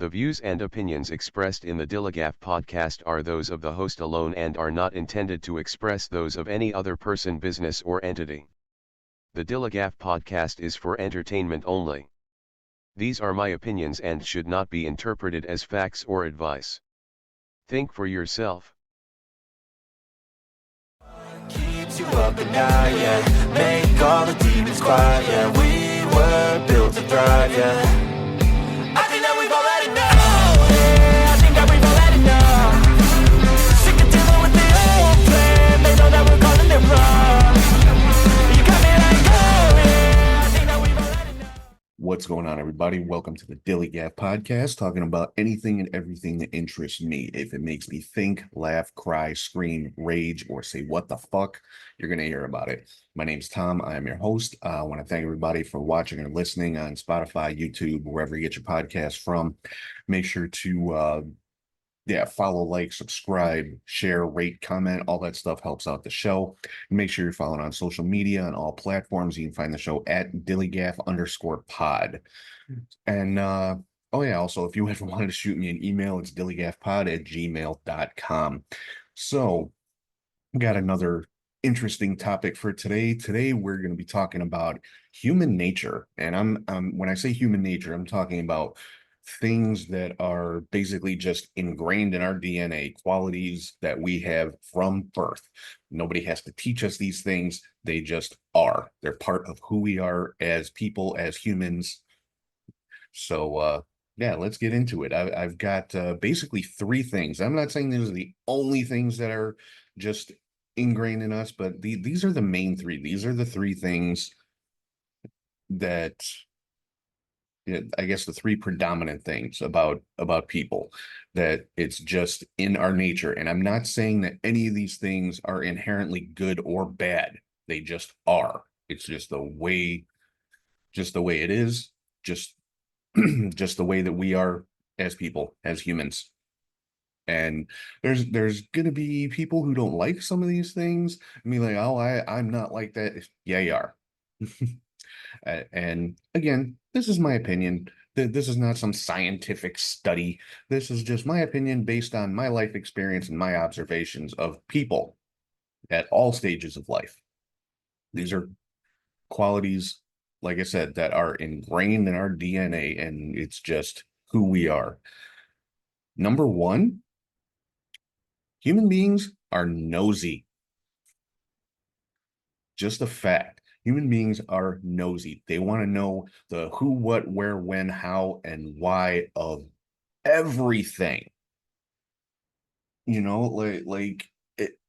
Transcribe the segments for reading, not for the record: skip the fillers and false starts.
The views and opinions expressed in the DILLIGAF podcast are those of the host alone and are not intended to express those of any other person, business, or entity. The DILLIGAF podcast is for entertainment only. These are my opinions and should not be interpreted as facts or advice. Think for yourself. Keeps you up at night, yeah. Make all the demons quiet, yeah. We were built to thrive, yeah. I think that we've all had enough, yeah. I think that we've all had enough. Sick of dealing with the old plan. They know that we're calling it wrong. You got me like, oh, yeah. I think that we've all had enough. What's going on, everybody? Welcome to the DILLIGAF podcast, talking about anything and everything that interests me. If it makes me think, laugh, cry, scream, rage, or say what the fuck, you're going to hear about it. My name's Tom. I am your host. I want to thank everybody for watching or listening on Spotify, YouTube, wherever you get your podcast from. Make sure to follow, like, subscribe, share, rate, comment. All that stuff helps out the show. Make sure you're following on social media on all platforms. You can find the show at DILLIGAF_pod. And also, if you ever wanted to shoot me an email, it's dilligafpod@gmail.com. So got another interesting topic for today. Today we're going to be talking about human nature. And I'm when I say human nature, I'm talking about things that are basically just ingrained in our DNA, qualities that we have from birth. Nobody has to teach us these things. They just are. They're part of who we are as people, as humans. So, let's get into it. I've got basically three things. I'm not saying these are the only things that are just ingrained in us, but these are the main three. These are the three things that, I guess, the three predominant things about people, that it's just in our nature. And I'm not saying that any of these things are inherently good or bad. They just are. It's just the way it is, just just the way that we are as people, as humans. And there's gonna be people who don't like some of these things. I mean, like, oh, I'm not like that. Yeah, you are. And again, this is my opinion. This is not some scientific study. This is just my opinion based on my life experience and my observations of people at all stages of life. These are qualities, like I said, that are ingrained in our DNA, and it's just who we are. Number one, human beings are nosy. Just a fact. Human beings are nosy. They want to know the who, what, where, when, how, and why of everything. You know, like it,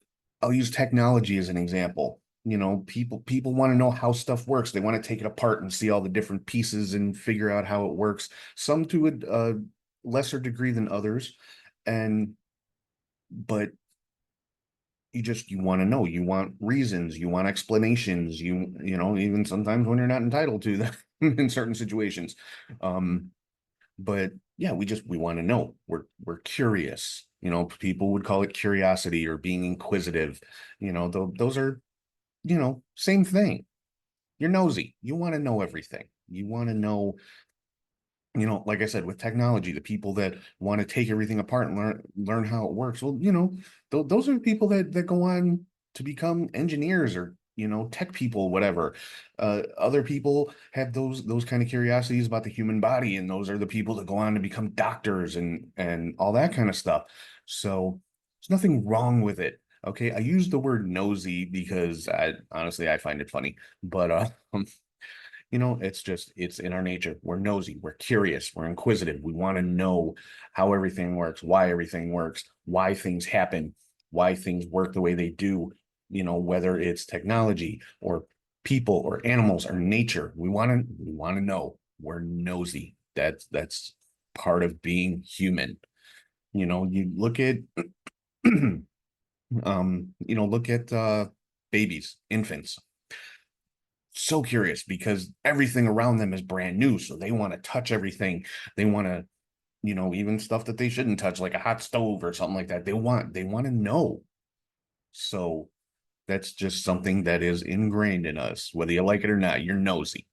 I'll use technology as an example. You know, people want to know how stuff works. They want to take it apart and see all the different pieces and figure out how it works. Some to a lesser degree than others, but you want to know, you want reasons, you want explanations, you know, even sometimes when you're not entitled to them in certain situations. But yeah, we want to know. We're curious. You know, people would call it curiosity or being inquisitive. You know, those are, same thing. You're nosy. You want to know everything. You want to know, like I said, with technology, the people that want to take everything apart and learn how it works. Well, those are the people that go on to become engineers or, tech people, whatever. Other people have those kind of curiosities about the human body, and those are the people that go on to become doctors and all that kind of stuff. So there's nothing wrong with it. Okay, I use the word nosy because I find it funny, but it's in our nature. We're nosy, we're curious, we're inquisitive. We want to know how everything works, why things happen, why things work the way they do, whether it's technology or people or animals or nature. We want to know. We're nosy. That's part of being human. You look at look at babies, infants. So curious because everything around them is brand new, so they want to touch everything. They want to, even stuff that they shouldn't touch, like a hot stove or something like that. They want to know. So that's just something that is ingrained in us, whether you like it or not. You're nosy.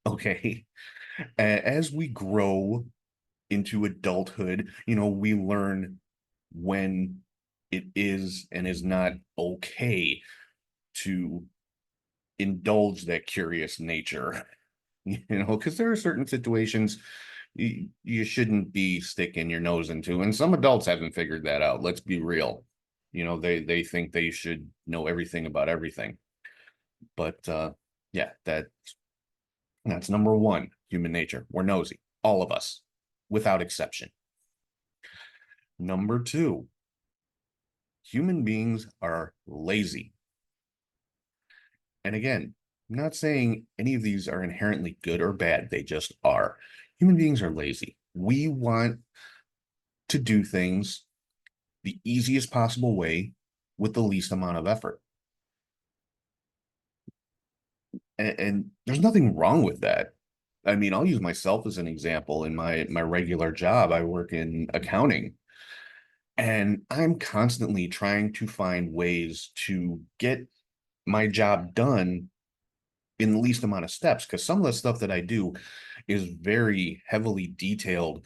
Okay. As we grow into adulthood, you know, we learn when it is and is not okay to indulge that curious nature, you know, because there are certain situations you shouldn't be sticking your nose into, and some adults haven't figured that out. Let's be real. You know, they think they should know everything about everything. But yeah, that's number one, human nature. We're nosy, all of us, without exception. Number two, human beings are lazy. And again, I'm not saying any of these are inherently good or bad, they just are. Human beings are lazy. We want to do things the easiest possible way with the least amount of effort. And there's nothing wrong with that. I mean, I'll use myself as an example. In my regular job, I work in accounting, and I'm constantly trying to find ways to get my job done in the least amount of steps, because some of the stuff that I do is very heavily detailed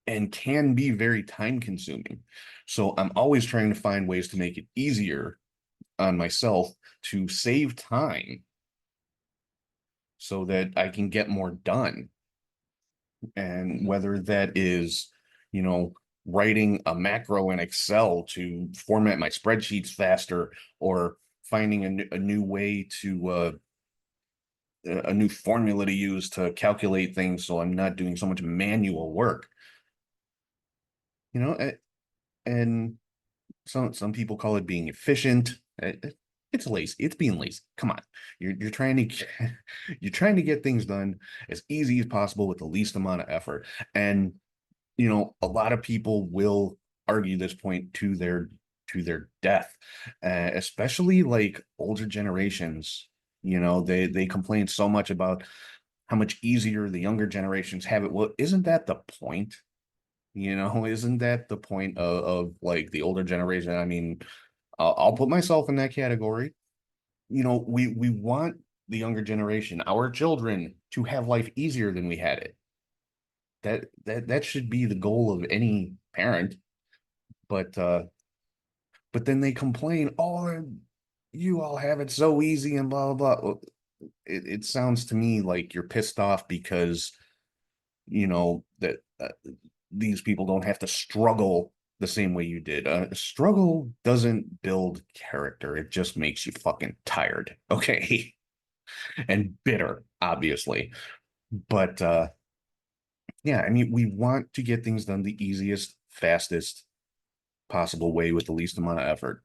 and can be very time consuming. So I'm always trying to find ways to make it easier on myself to save time so that I can get more done. And whether that is, you know, writing a macro in Excel to format my spreadsheets faster, or finding a new way to a new formula to use to calculate things so I'm not doing so much manual work, you know. And some people call it being efficient. It's lazy. It's being lazy. Come on. You're trying to you're trying to get things done as easy as possible with the least amount of effort. And you know, a lot of people will argue this point to their death, especially like older generations. You know, they complain so much about how much easier the younger generations have it. Well, isn't that the point? You know, isn't that the point of like the older generation? I mean, I'll put myself in that category. You know, we want the younger generation, our children, to have life easier than we had it. That should be the goal of any parent. But then they complain, oh, you all have it so easy and blah blah blah. Well, it sounds to me like you're pissed off because you know that these people don't have to struggle the same way you did. Struggle doesn't build character. It just makes you fucking tired. Okay. And bitter, obviously. But yeah, I mean, we want to get things done the easiest, fastest possible way with the least amount of effort.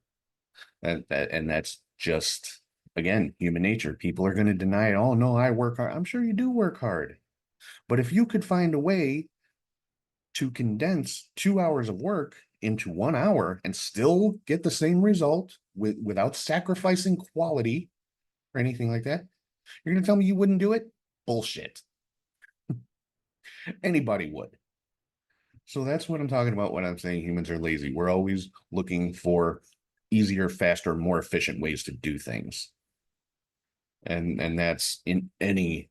And that's just, again, human nature. People are going to deny it. Oh no, I work hard. I'm sure you do work hard. But if you could find a way to condense 2 hours of work into 1 hour and still get the same result without sacrificing quality or anything like that, you're going to tell me you wouldn't do it? Bullshit. Anybody would. So that's what I'm talking about when I'm saying humans are lazy. We're always looking for easier, faster, more efficient ways to do things. And that's in any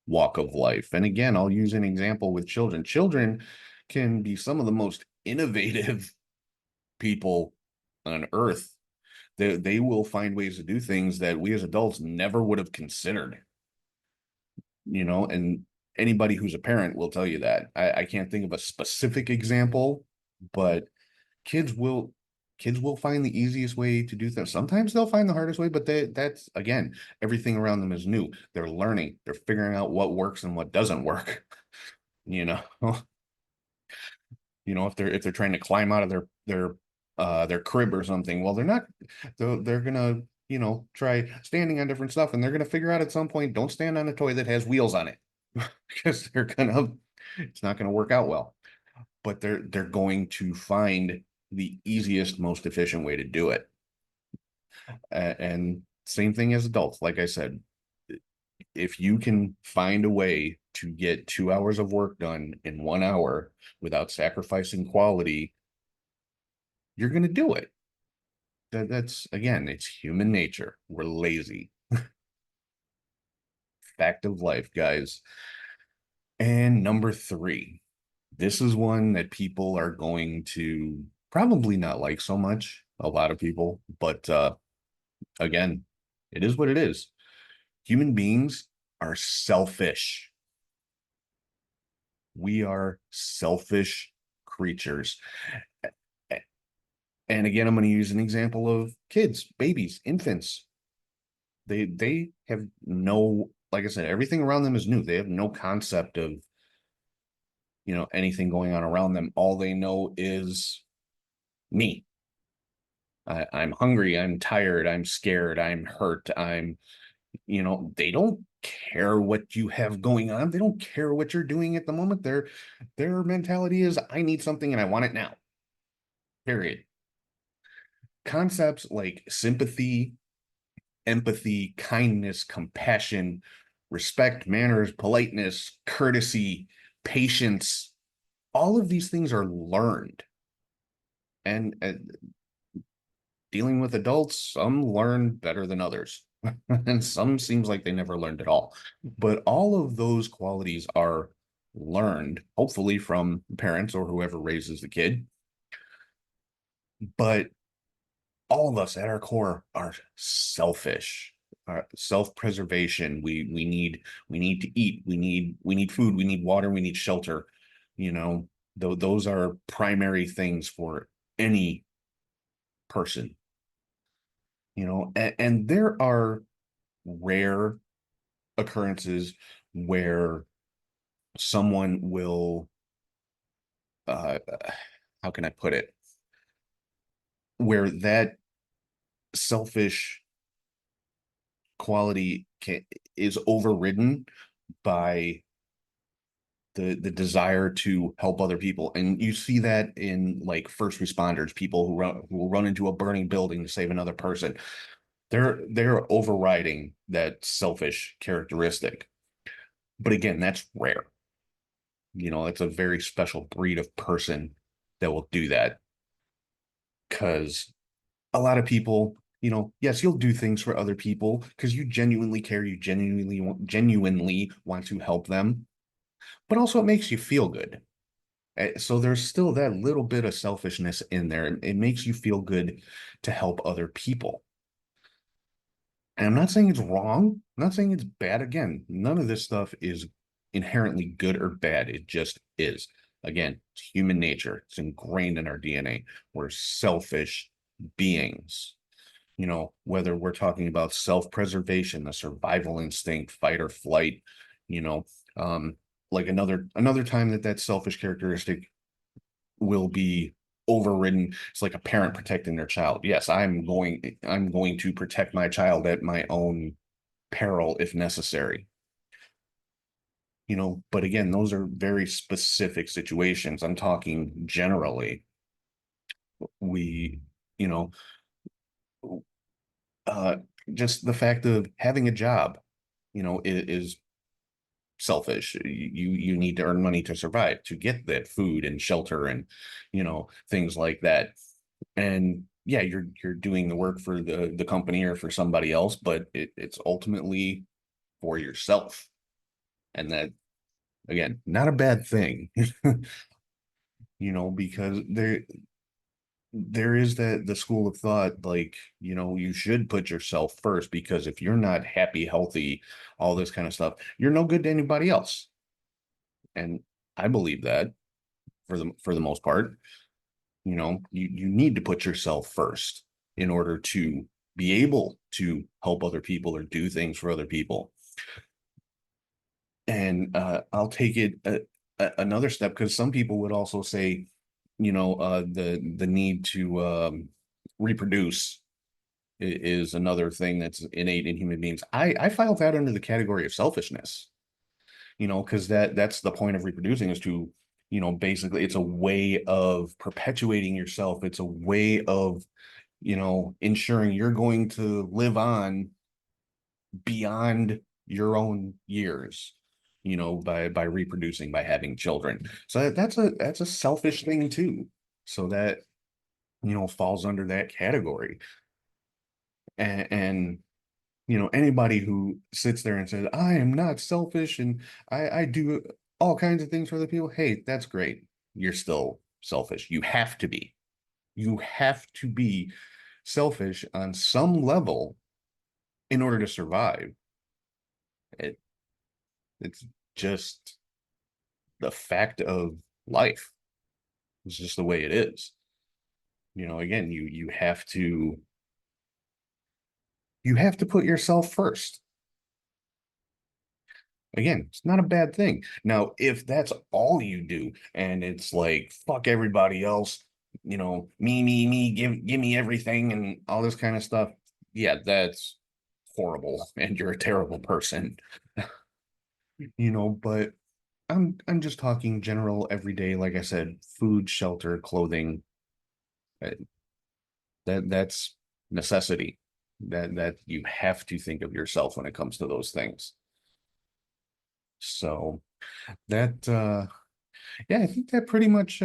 walk of life. And again, I'll use an example with children. Children can be some of the most innovative people on earth. They will find ways to do things that we as adults never would have considered, you know, and anybody who's a parent will tell you that. I can't think of a specific example, but kids will kids will find the easiest way to do things. Sometimes they'll find the hardest way, but that's again, everything around them is new. They're learning, they're figuring out what works and what doesn't work. You know, you know, if they're trying to climb out of their crib or something, well, they're gonna, you know, try standing on different stuff, and they're gonna figure out at some point, don't stand on a toy that has wheels on it. Because it's not gonna work out well. But they're going to find the easiest, most efficient way to do it. And same thing as adults. Like I said, if you can find a way to get 2 hours of work done in 1 hour without sacrificing quality, you're going to do it. That's again, it's human nature. We're lazy. Fact of life, guys. And number three, this is one that people are going to probably not like so much, a lot of people, but again, it is what it is. Human beings are selfish. We are selfish creatures. And again, I'm going to use an example of kids, babies, infants. They have no, like I said, everything around them is new. They have no concept of, anything going on around them. All they know is me. I'm hungry, I'm tired, I'm scared, I'm hurt, they don't care what you have going on. They don't care what you're doing at the moment. Their mentality is, I need something and I want it now. Period. Concepts like sympathy, empathy, kindness, compassion, respect, manners, politeness, courtesy, patience, all of these things are learned. And dealing with adults, some learn better than others. And some seems like they never learned at all. But all of those qualities are learned, hopefully from parents or whoever raises the kid. But all of us at our core are selfish. Self-preservation. We need to eat. We need food. We need water. We need shelter. Those are primary things for any person. And there are rare occurrences where someone will uh how can I put it, where that selfish quality is overridden by the desire to help other people. And you see that in like first responders, people who will run into a burning building to save another person. They're overriding that selfish characteristic. But again, that's rare. It's a very special breed of person that will do that. Because a lot of people, yes, you'll do things for other people because you genuinely care, you genuinely want to help them, but also it makes you feel good. So there's still that little bit of selfishness in there. It makes you feel good to help other people. And I'm not saying it's wrong. I'm not saying it's bad. Again, none of this stuff is inherently good or bad. It just is. Again, it's human nature. It's ingrained in our DNA. We're selfish beings. Whether we're talking about self-preservation, the survival instinct, fight or flight, you know, um, like another time that selfish characteristic will be overridden. It's like a parent protecting their child. Yes, I'm going to protect my child at my own peril if necessary. But again, those are very specific situations. I'm talking generally. We, you know, uh, just the fact of having a job, is selfish. You need to earn money to survive, to get that food and shelter and things like that. And yeah, you're doing the work for the company or for somebody else, but it's ultimately for yourself. And that, again, not a bad thing. Because there is the school of thought, like, you should put yourself first, because if you're not happy, healthy, all this kind of stuff, you're no good to anybody else. And I believe that for the most part. You need to put yourself first in order to be able to help other people or do things for other people. And I'll take it another step, because some people would also say, the need to reproduce is another thing that's innate in human beings. I file that under the category of selfishness, because that's the point of reproducing, is to, basically it's a way of perpetuating yourself. It's a way of, ensuring you're going to live on beyond your own years, by reproducing, by having children. So that's a selfish thing too. So that, falls under that category. And anybody who sits there and says, I am not selfish and I do all kinds of things for other people, hey, that's great. you're still selfish. You have to be. You have to be selfish on some level in order to survive. It's just the fact of life. It's just the way it is. Again, you have to put yourself first. Again, it's not a bad thing. Now, if that's all you do and it's like fuck everybody else, me, give me everything and all this kind of stuff, yeah, that's horrible and you're a terrible person. But I'm just talking general everyday, like I said, food, shelter, clothing. That's necessity. That you have to think of yourself when it comes to those things. So that yeah, I think that pretty much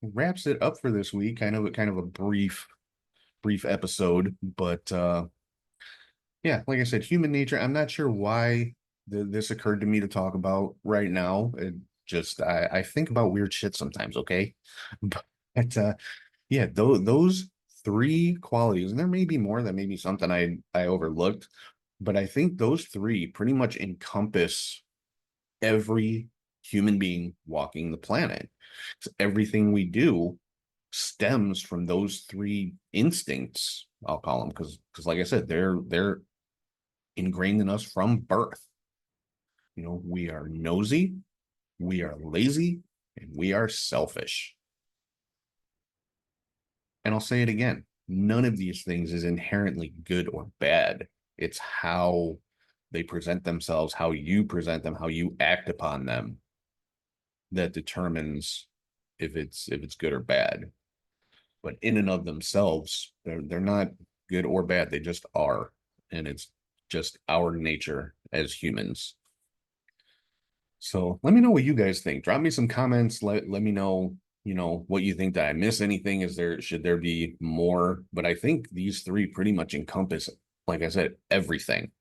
wraps it up for this week. I know it kind of a brief episode, but yeah, like I said, human nature. I'm not sure why this occurred to me to talk about right now. It just I think about weird shit sometimes, okay? But yeah, those three qualities, and there may be more, that may be something I overlooked, but I think those three pretty much encompass every human being walking the planet. So everything we do stems from those three instincts, I'll call them, because like I said, they're ingrained in us from birth. We are nosy, we are lazy, and we are selfish. And I'll say it again, none of these things is inherently good or bad. It's how they present themselves, how you present them, how you act upon them, that determines if it's good or bad. But in and of themselves, they're not good or bad. They just are. And it's just our nature as humans. So let me know what you guys think. Drop me some comments. Let me know, what you think. Did I miss anything? Should there be more? But I think these three pretty much encompass, like I said, everything.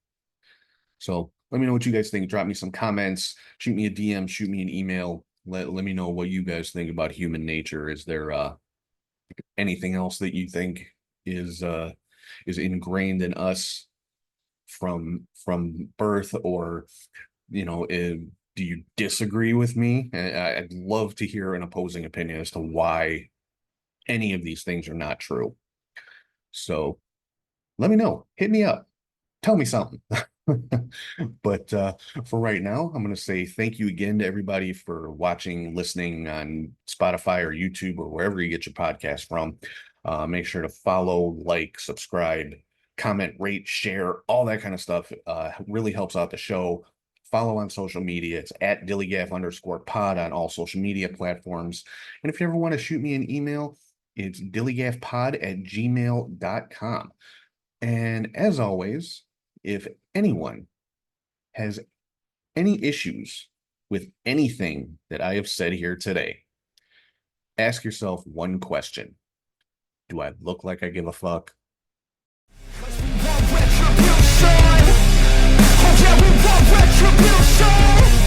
So let me know what you guys think. Drop me some comments, shoot me a DM, shoot me an email. Let me know what you guys think about human nature. Is there anything else that you think is ingrained in us from birth, or do you disagree with me? I'd love to hear an opposing opinion as to why any of these things are not true. So let me know. Hit me up. Tell me something. But for right now, I'm going to say thank you again to everybody for watching, listening on Spotify or YouTube or wherever you get your podcast from. Make sure to follow, like, subscribe, comment, rate, share, all that kind of stuff. Really helps out the show. Follow on social media. It's at DILLIGAF_pod on all social media platforms. And if you ever want to shoot me an email, it's dilligafpod@gmail.com. And as always, if anyone has any issues with anything that I have said here today, ask yourself one question. Do I look like I give a fuck? Oh yeah, we want retribution.